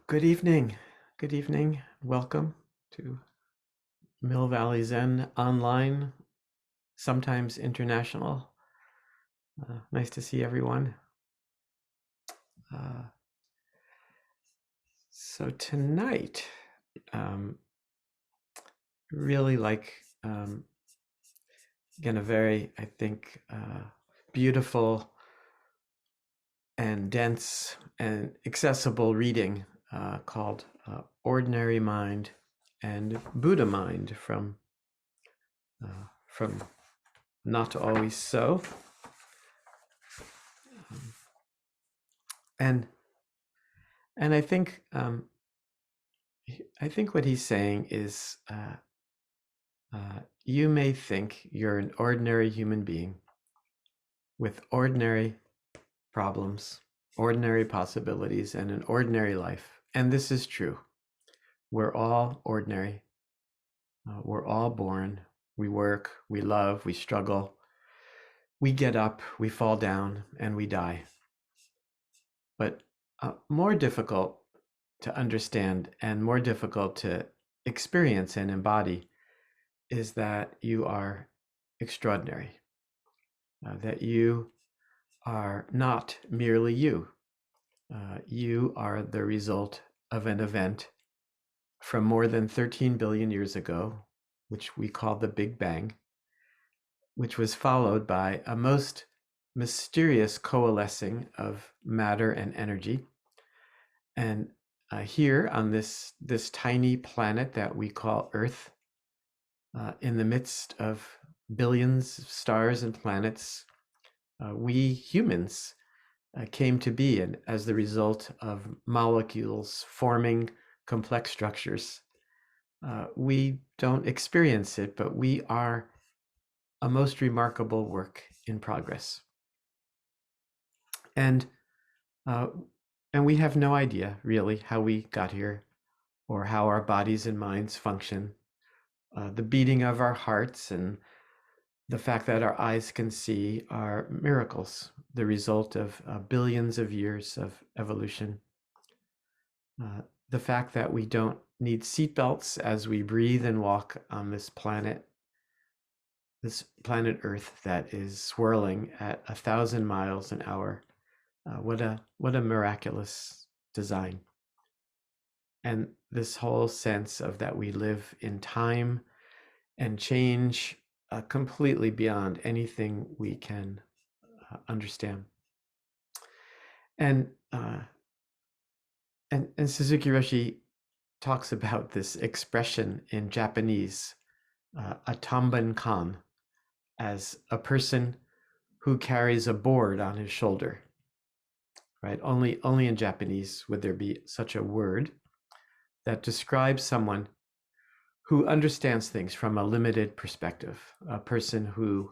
Good evening. Good evening. Welcome to Mill Valley Zen online, sometimes international. Nice to see everyone. Uh, so tonight, really again, a very, I think, beautiful and dense and accessible reading called Ordinary Mind and Buddha Mind from Not Always So. And I think what he's saying is you may think you're an ordinary human being with ordinary problems, ordinary possibilities, and an ordinary life. And this is true. We're all ordinary. We're all born. We work, we love, we struggle. We get up, we fall down, and we die. But more difficult to understand and more difficult to experience and embody is that you are extraordinary, that you are not merely you. You are the result of an event from more than 13 billion years ago, which we call the Big Bang, which was followed by a most mysterious coalescing of matter and energy. And here on this tiny planet that we call Earth, in the midst of billions of stars and planets, we humans came to be, and as the result of molecules forming complex structures. We don't experience it, but we are a most remarkable work in progress. And we have no idea really how we got here or how our bodies and minds function. The beating of our hearts and the fact that our eyes can see are miracles, the result of billions of years of evolution. The fact that we don't need seatbelts as we breathe and walk on this planet Earth that is swirling at 1,000 miles an hour. What a miraculous design. And this whole sense of that we live in time and change completely beyond anything we can understand. And Suzuki Roshi talks about this expression in Japanese, a tamban kan, as a person who carries a board on his shoulder. Right? Only in Japanese would there be such a word that describes someone who understands things from a limited perspective, a person who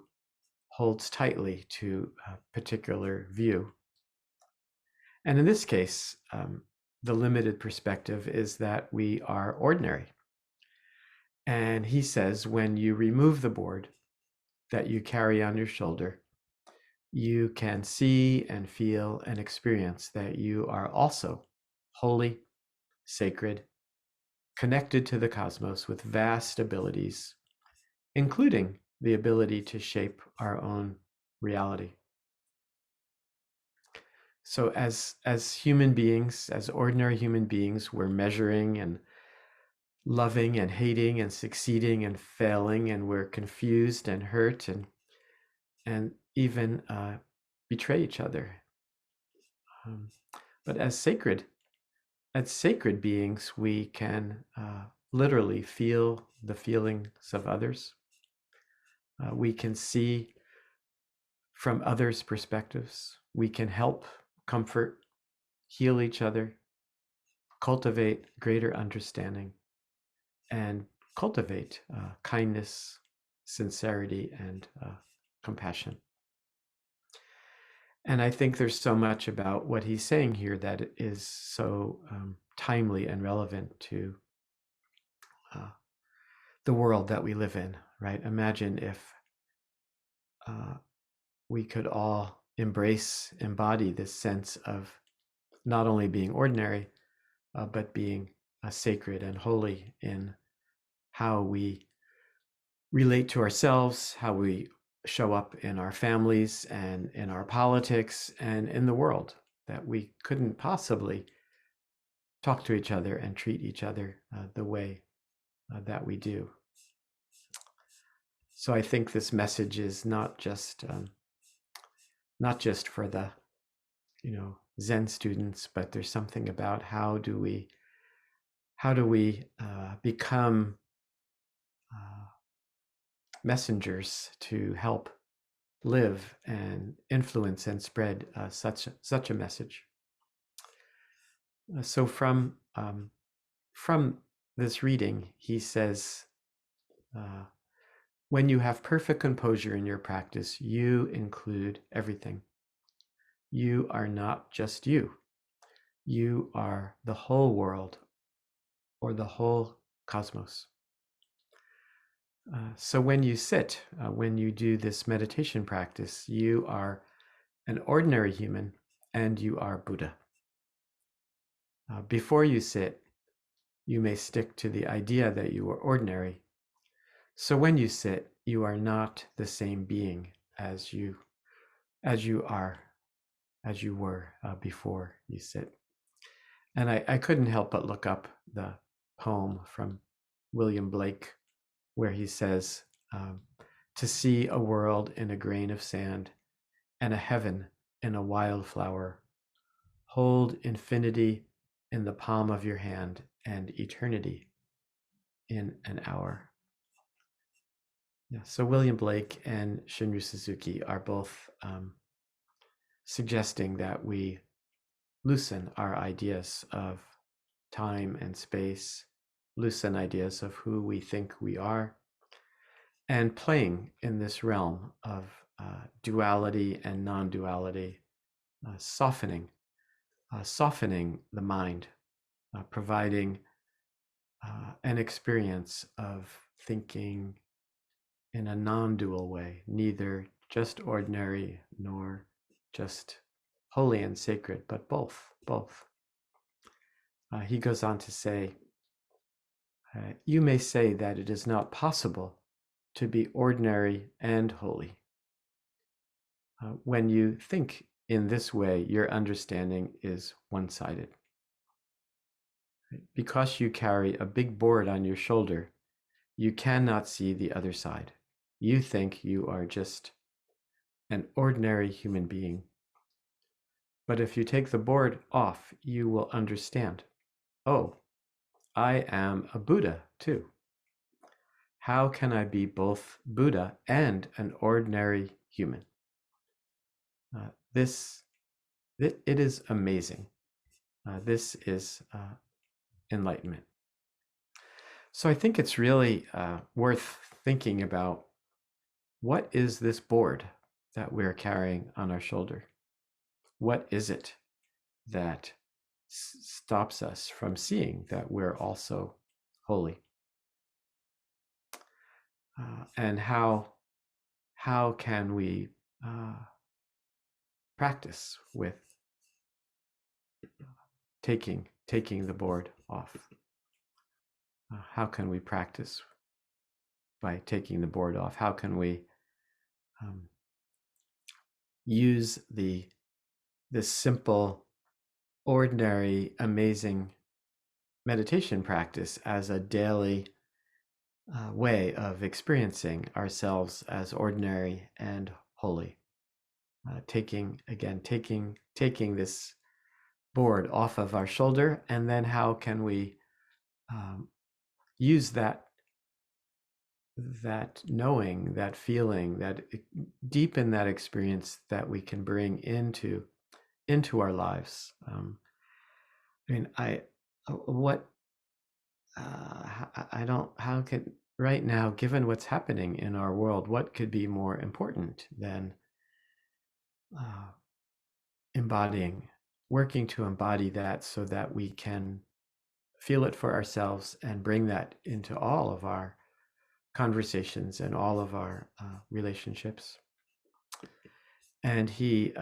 holds tightly to a particular view. And in this case, the limited perspective is that we are ordinary. And he says, when you remove the board that you carry on your shoulder, you can see and feel and experience that you are also holy, sacred, connected to the cosmos with vast abilities, including the ability to shape our own reality. So as human beings, as ordinary human beings, we're measuring and loving and hating and succeeding and failing, and we're confused and hurt and even betray each other. But as sacred beings, we can literally feel the feelings of others. We can see from others' perspectives. We can help, comfort, heal each other, cultivate greater understanding, and cultivate kindness, sincerity, and compassion. And I think there's so much about what he's saying here that is so timely and relevant to the world that we live in, right? Imagine if uh, we could all embody this sense of not only being ordinary, but being sacred and holy in how we relate to ourselves, how we show up in our families and in our politics and in the world, that we couldn't possibly talk to each other and treat each other the way that we do. So I think this message is not just for the Zen students, but there's something about how do we become messengers to help live and influence and spread such a message. So from this reading, he says, when you have perfect composure in your practice, you include everything. You are not just you. You are the whole world or the whole cosmos. So when you sit, when you do this meditation practice, you are an ordinary human and you are Buddha. Before you sit, you may stick to the idea that you are ordinary. So when you sit, you are not the same being as you were before you sit. And I couldn't help but look up the poem from William Blake, where he says, to see a world in a grain of sand and a heaven in a wildflower, hold infinity in the palm of your hand and eternity in an hour. Yeah, so William Blake and Shunryu Suzuki are both suggesting that we loosen our ideas of time and space, loosen ideas of who we think we are, and playing in this realm of duality and non-duality, softening the mind, providing an experience of thinking in a non-dual way, neither just ordinary nor just holy and sacred, but both. He goes on to say, you may say that it is not possible to be ordinary and holy. When you think in this way, your understanding is one-sided. Because you carry a big board on your shoulder, you cannot see the other side. You think you are just an ordinary human being. But if you take the board off, you will understand. Oh, I am a Buddha too. How can I be both Buddha and an ordinary human? It is amazing. This is enlightenment. So I think it's really worth thinking about, what is this board that we're carrying on our shoulder? What is it that stops us from seeing that we're also holy? And how can we practice with taking the board off? How can we practice by taking the board off? How can we use this simple, ordinary, amazing meditation practice as a daily way of experiencing ourselves as ordinary and holy? Taking this board off of our shoulder, and then how can we use that knowing, that feeling, that deepen that experience that we can bring into our lives. How could, right now, given what's happening in our world, what could be more important than working to embody that, so that we can feel it for ourselves and bring that into all of our conversations and all of our relationships. And he,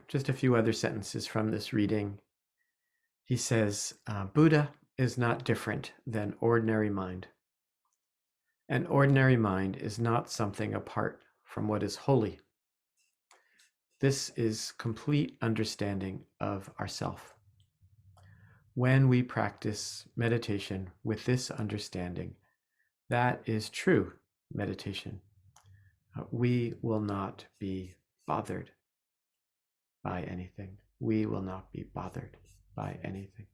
just a few other sentences from this reading. He says, Buddha is not different than ordinary mind. An ordinary mind is not something apart from what is holy. This is complete understanding of ourself. When we practice meditation with this understanding, that is true meditation. We will not be bothered by anything. We will not be bothered by anything.